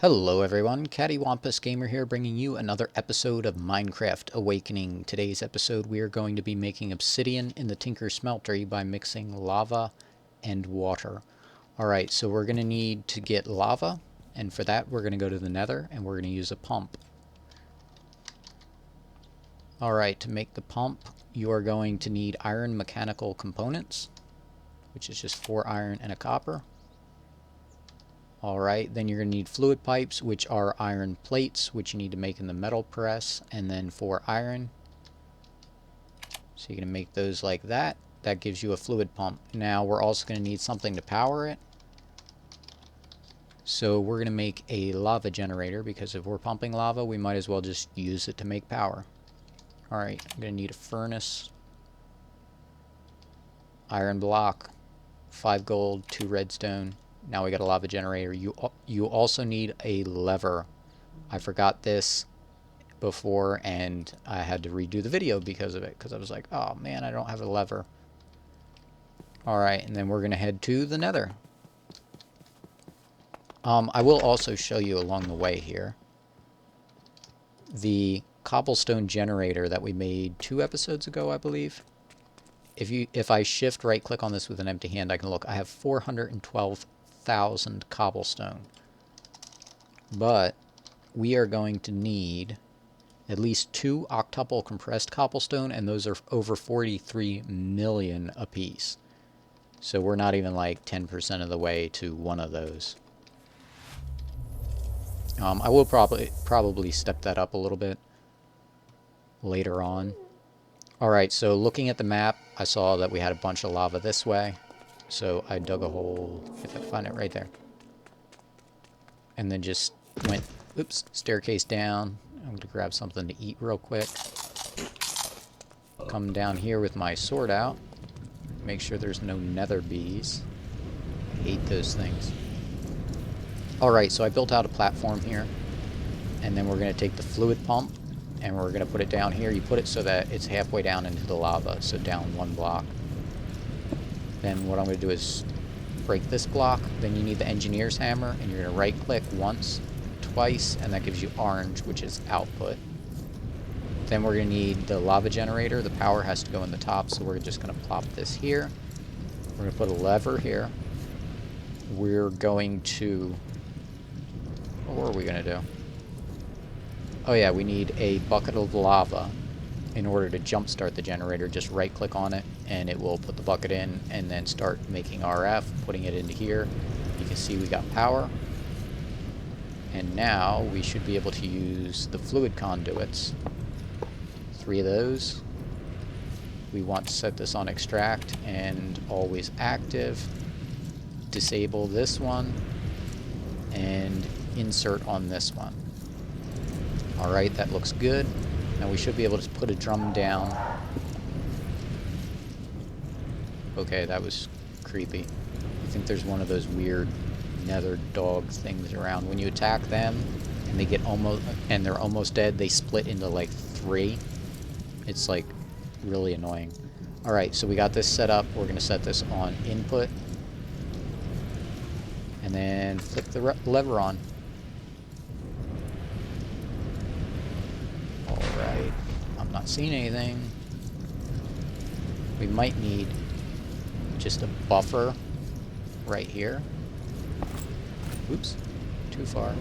Hello everyone, CaddywhumpusGamer here, bringing you another episode of Minecraft Awakening. Today's episode we are going to be making obsidian in the Tinker Smeltery by mixing lava and water. Alright, so we're going to need to get lava, and for that we're going to go to the Nether and we're going to use a pump. Alright, to make the pump you are going to need iron mechanical components, which is just 4 iron and a copper. Alright, then you're going to need fluid pipes, which are iron plates, which you need to make in the metal press, and then 4 iron. So you're going to make those like that. That gives you a fluid pump. Now we're also going to need something to power it. So we're going to make a lava generator, because if we're pumping lava, we might as well just use it to make power. Alright, I'm going to need a furnace, iron block, 5 gold, 2 redstone. Now we got a lava generator. You also need a lever. I forgot this before and I had to redo the video because of it, because I was like, oh man, I don't have a lever. Alright, and then we're going to head to the Nether. I will also show you along the way here the Cobblestone Generator that we made 2 episodes ago, I believe. If I shift right click on this with an empty hand, I can look. I have 412,000 cobblestone. But we are going to need at least 2 octuple compressed cobblestone, and those are over 43 million apiece. So we're not even like 10% of the way to one of those. I will probably step that up a little bit later on. Alright, so looking at the map, I saw that we had a bunch of lava this way. So I dug a hole, if I can find it, right there. And then just went, oops, staircase down. I'm going to grab something to eat real quick. Come down here with my sword out. Make sure there's no nether bees. I hate those things. Alright, so I built out a platform here. And then we're going to take the fluid pump and we're going to put it down here. You put it so that it's halfway down into the lava, so down 1 block. Then what I'm going to do is break this block. Then you need the engineer's hammer, and you're going to right click once, twice, and that gives you orange, which is output. Then we're going to need the lava generator. The power has to go in the top, so we're just going to plop this here. We're going to put a lever here. We're going to... what are we going to do? Oh yeah, we need a bucket of lava in order to jumpstart the generator. Just right click on it and it will put the bucket in and then start making RF, putting it into here. You can see we got power. And now we should be able to use the fluid conduits. 3 of those. We want to set this on extract and always active. Disable this one and insert on this one. Alright, that looks good. Now we should be able to put a drum down. Okay, that was creepy. I think there's one of those weird nether dog things around. When you attack them and they get they're almost dead, they split into like 3. It's like really annoying. Alright, so we got this set up. We're going to set this on input. And then flick the lever on. Alright, I'm not seeing anything. We might need just a buffer right here. Oops, too far.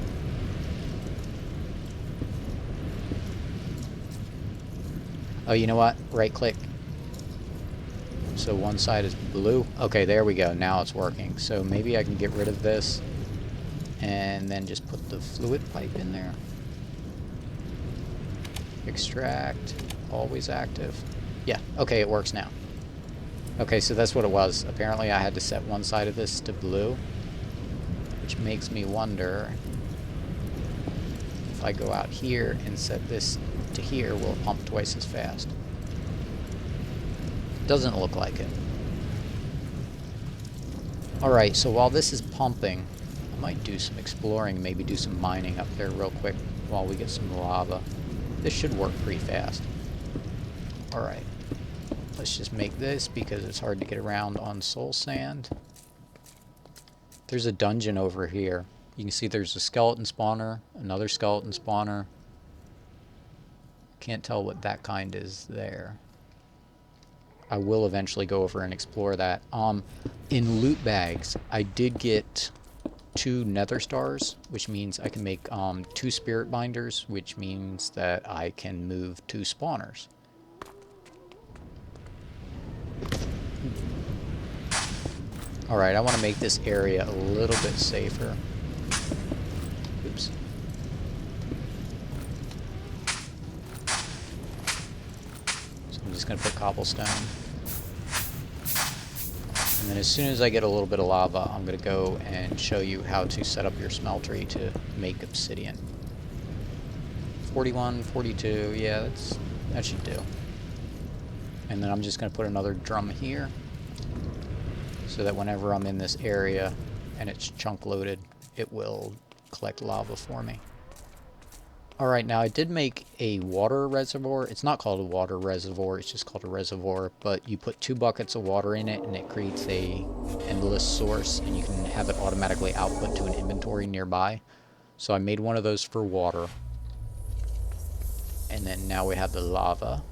Oh, you know what? Right click. So one side is blue. Okay, there we go. Now it's working. So maybe I can get rid of this and then just put the fluid pipe in there. Extract, always active. Yeah, okay, it works now. Okay, so that's what it was. Apparently I had to set one side of this to blue, which makes me wonder if I go out here and set this to here, will it pump twice as fast? Doesn't look like it. Alright, so while this is pumping, I might do some exploring, maybe do some mining up there real quick while we get some lava. This should work pretty fast. Alright. Let's just make this because it's hard to get around on soul sand. There's a dungeon over here. You can see there's a skeleton spawner, another skeleton spawner. Can't tell what that kind is there. I will eventually go over and explore that. In loot bags, I did get 2 nether stars, which means I can make 2 spirit binders, which means that I can move 2 spawners. Alright, I want to make this area a little bit safer. Oops. So I'm just going to put cobblestone. And then as soon as I get a little bit of lava, I'm going to go and show you how to set up your smeltery to make obsidian. 41, 42, yeah, that should do. And then I'm just going to put another drum here, so that whenever I'm in this area and it's chunk loaded, it will collect lava for me. Alright, now I did make a water reservoir. It's not called a water reservoir, it's just called a reservoir, but you put 2 buckets of water in it and it creates a endless source, and you can have it automatically output to an inventory nearby. So I made one of those for water. And then now we have the lava.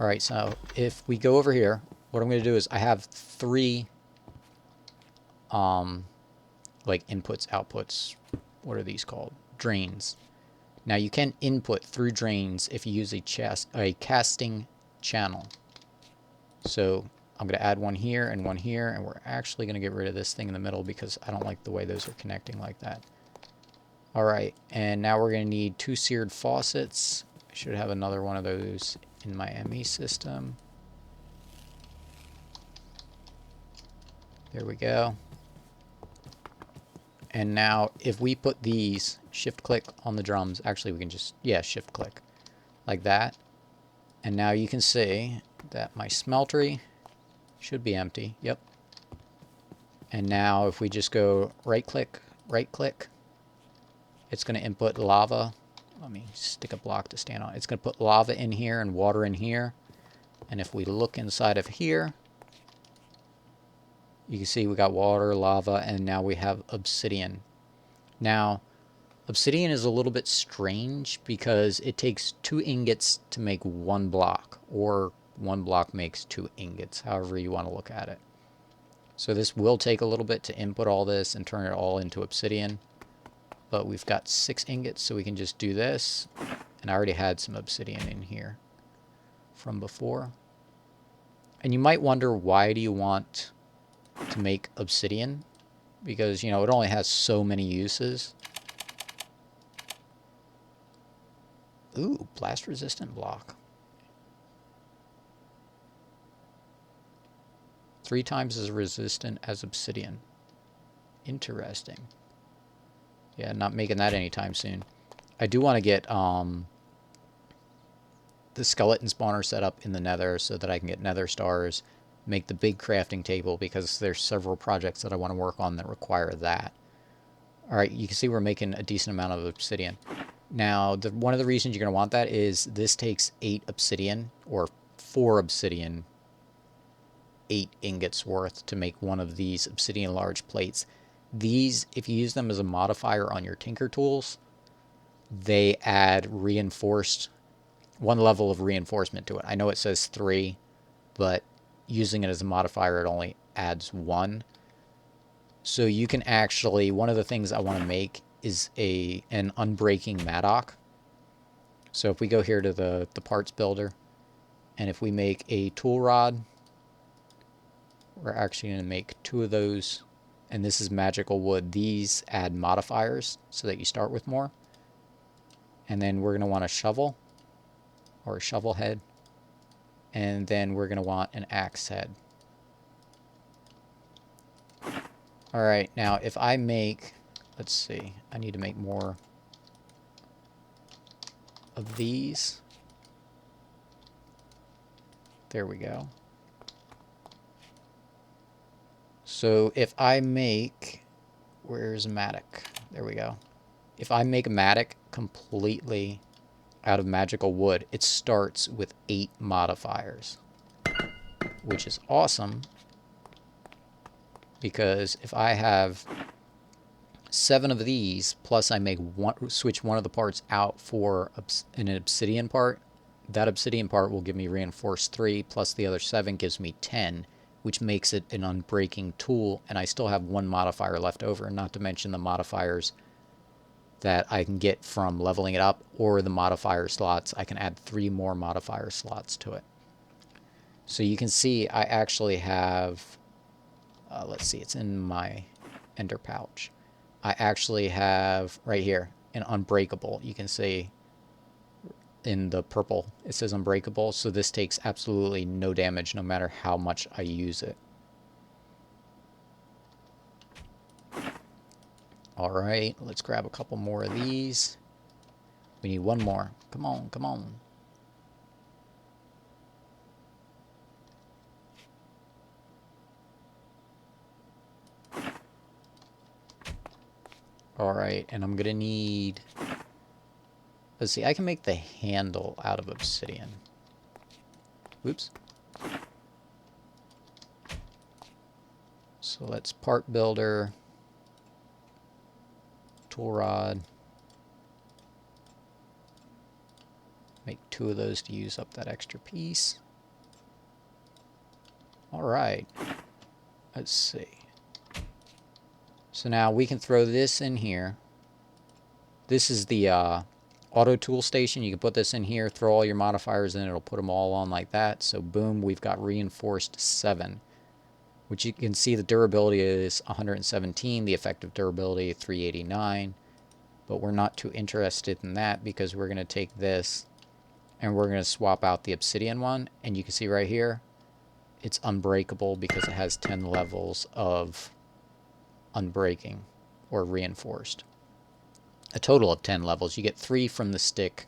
Alright, so if we go over here, what I'm going to do is I have 3 like inputs, outputs, what are these called? Drains. Now you can input through drains if you use a casting channel. So I'm going to add one here, and we're actually going to get rid of this thing in the middle because I don't like the way those are connecting like that. Alright, and now we're going to need 2 seared faucets. I should have another one of those in my ME system. There we go. And now if we put these, shift click on the drums, actually we can just, yeah, shift click like that. And now you can see that my smeltery should be empty. Yep. And now if we just go right click, it's going to input lava. Let me stick a block to stand on. It's going to put lava in here and water in here. And if we look inside of here, you can see we got water, lava, and now we have obsidian. Now, obsidian is a little bit strange because it takes 2 ingots to make 1 block, or 1 block makes 2 ingots, however you want to look at it. So this will take a little bit to input all this and turn it all into obsidian. But we've got 6 ingots, so we can just do this. And I already had some obsidian in here from before. And you might wonder, why do you want to make obsidian? Because, you know, it only has so many uses. Ooh, blast resistant block. 3 times as resistant as obsidian. Interesting. Yeah, not making that anytime soon. I do want to get the skeleton spawner set up in the nether so that I can get nether stars, make the big crafting table, because there's several projects that I want to work on that require that. Alright, you can see we're making a decent amount of obsidian. Now, one of the reasons you're going to want that is this takes 8 obsidian, or 4 obsidian, 8 ingots worth to make one of these obsidian large plates. These, if you use them as a modifier on your tinker tools, they add reinforced, 1 level of reinforcement to it. I know it says 3, but using it as a modifier, it only adds 1. So you can actually, one of the things I want to make is an unbreaking mattock. So if we go here to the parts builder, and if we make a tool rod, we're actually going to make 2 of those. And this is magical wood. These add modifiers so that you start with more. And then we're going to want a shovel, or a shovel head. And then we're going to want an axe head. Alright, now if I make, let's see, I need to make more of these. There we go. So if I make, where's mattock? There we go. If I make a mattock completely out of magical wood, it starts with 8 modifiers, which is awesome, because if I have 7 of these, plus I make switch one of the parts out for an obsidian part, that obsidian part will give me reinforced 3, plus the other 7 gives me 10, which makes it an unbreaking tool, and I still have 1 modifier left over, not to mention the modifiers that I can get from leveling it up, or the modifier slots. I can add 3 more modifier slots to it. So you can see I actually have, let's see, it's in my ender pouch. I actually have right here an Unbreakable. You can see in the purple it says Unbreakable, so this takes absolutely no damage no matter how much I use it. Alright, let's grab a couple more of these. We need 1 more. Come on, come on. Alright, and I'm gonna need... Let's see, I can make the handle out of obsidian. Whoops. So let's part builder, tool rod. Make 2 of those to use up that extra piece. Alright. Let's see. So now we can throw this in here. This is the auto tool station. You can put this in here, throw all your modifiers in, it'll put them all on like that. So boom, we've got reinforced 7, which you can see the durability is 117, the effective durability 389. But we're not too interested in that, because we're going to take this and we're going to swap out the obsidian one, and you can see right here it's unbreakable because it has 10 levels of unbreaking or reinforced. A total of 10 levels. You get 3 from the stick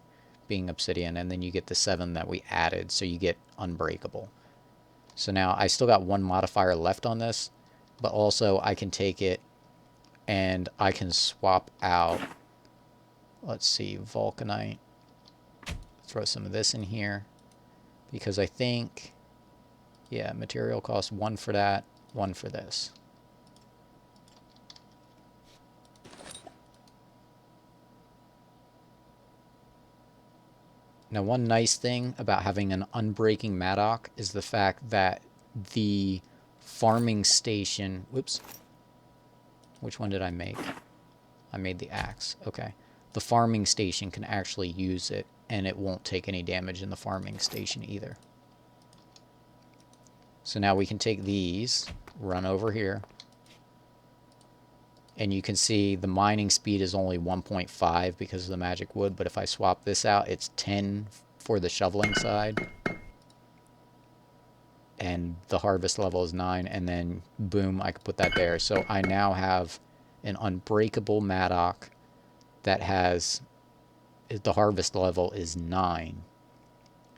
being obsidian, and then you get the 7 that we added, so you get unbreakable. So now I still got 1 modifier left on this, but also I can take it and I can swap out, let's see, vulcanite. Throw some of this in here, because I think, yeah, material costs 1 for that, 1 for this. Now, one nice thing about having an unbreaking Maddock is the fact that the farming station... Whoops. Which one did I make? I made the axe. Okay. The farming station can actually use it, and it won't take any damage in the farming station either. So now we can take these, run over here, and you can see the mining speed is only 1.5 because of the magic wood, but if I swap this out, it's 10 for the shoveling side. And the harvest level is 9, and then boom, I can put that there. So I now have an unbreakable Maddock that has, the harvest level is 9,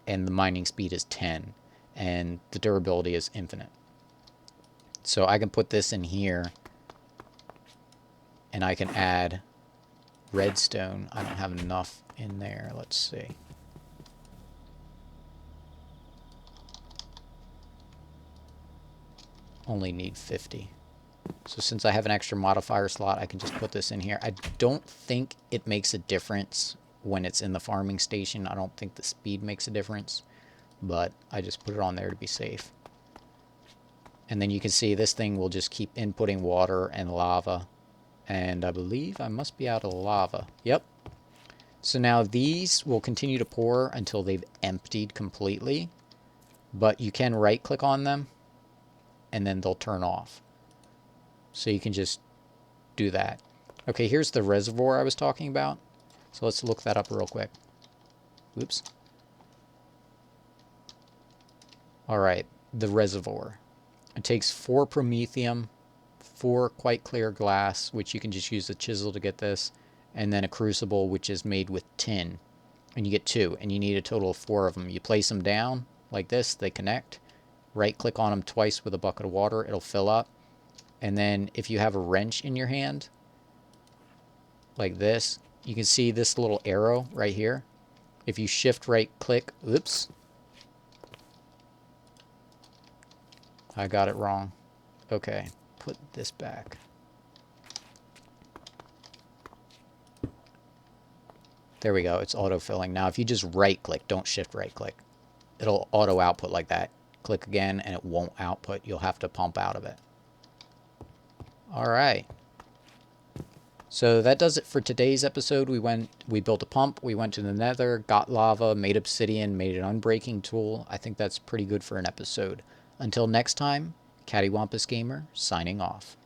and the mining speed is 10, and the durability is infinite. So I can put this in here, and I can add redstone. I don't have enough in there. Let's see. Only need 50. So since I have an extra modifier slot, I can just put this in here. I don't think it makes a difference when it's in the farming station. I don't think the speed makes a difference, but I just put it on there to be safe. And then you can see this thing will just keep inputting water and lava. And I believe I must be out of lava. Yep. So now these will continue to pour until they've emptied completely. But you can right click on them, and then they'll turn off. So you can just do that. Okay, here's the reservoir I was talking about. So let's look that up real quick. Oops. Alright, the reservoir. It takes 4 promethium, 4 quite clear glass, which you can just use a chisel to get this, and then a crucible, which is made with tin. And you get 2, and you need a total of 4 of them. You place them down like this, they connect. Right click on them twice with a bucket of water, it'll fill up. And then if you have a wrench in your hand, like this, you can see this little arrow right here. If you shift right click, oops. I got it wrong. Okay, put this back. There we go. It's auto-filling. Now, if you just right-click, don't shift right-click, it'll auto-output like that. Click again, and it won't output. You'll have to pump out of it. All right. So that does it for today's episode. We built a pump, we went to the Nether, got lava, made obsidian, made an unbreaking tool. I think that's pretty good for an episode. Until next time, CaddywhumpusGamer signing off.